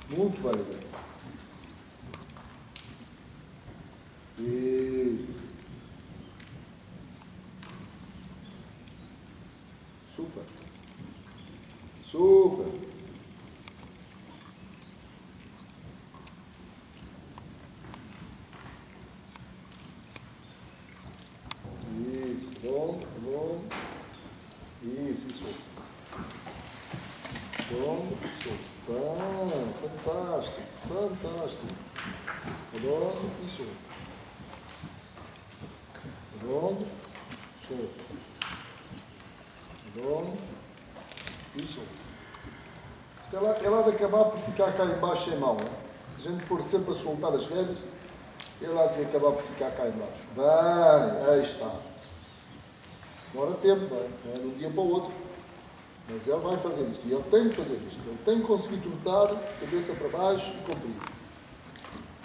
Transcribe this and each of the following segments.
Muito bem. Isso. Super. Super. Isso. Bom, bom. Isso, isso. Bom, isso. Fantástico. Fantástico. Redondo e solto. Redondo, solto. Redondo e solto. Ela há de acabar por ficar cá embaixo sem mão. Se a gente for sempre a soltar as rédeas, ela há de acabar por ficar cá embaixo. Bem, aí está. Demora tempo, bem, não é de um dia para o outro. Mas ele vai fazer isto. E ele tem que fazer isto. Ele tem que conseguir trotar, cabeça para baixo e comprir.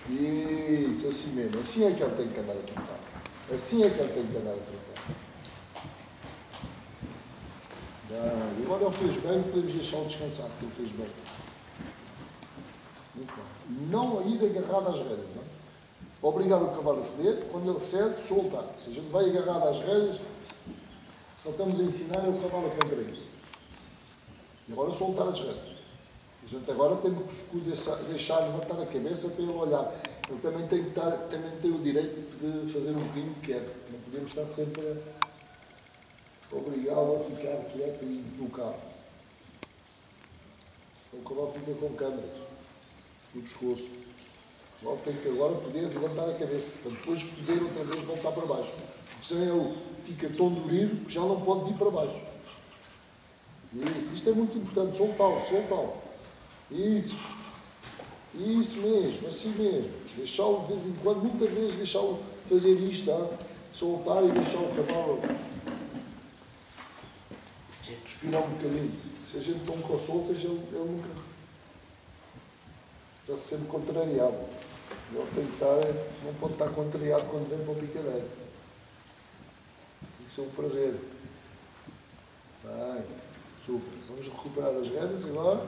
Isso, assim mesmo. Assim é que ele tem que andar a trotar. Assim é que ele tem que andar a trotar. Bem, agora ele fez bem, podemos deixá-lo descansar, porque ele fez bem. Muito bem. Não a ir agarrado às rédeas. Não? Obrigar o cavalo a ceder, quando ele cede, soltar. Se a gente vai agarrado às rédeas, só estamos a ensinar o cavalo a contrair-se. E agora soltar as rédeas. A gente agora tem que deixar levantar a cabeça para ele olhar. Ele também tem o direito de fazer um bocadinho que quer. Não podemos estar sempre a obrigá-lo a ficar quieto e no carro. O cavalo fica com câmaras no pescoço. O cavalo tem que agora poder levantar a cabeça, para depois poder outra vez voltar para baixo. Porque senão ele fica tão dorido que já não pode vir para baixo. Isso, isto é muito importante. Soltá-lo, soltá-lo. Isso. Isso mesmo, assim mesmo. Deixá-lo de vez em quando, muitas vezes deixá-lo fazer isto, tá? Soltar e deixar o cavalo respirar um bocadinho. Se a gente não soltas, ele nunca está sempre contrariado. Ele tem que estar, não pode estar contrariado quando vem para o picadeiro. Tem que ser um prazer. Bem, super. Vamos recuperar as rédeas agora.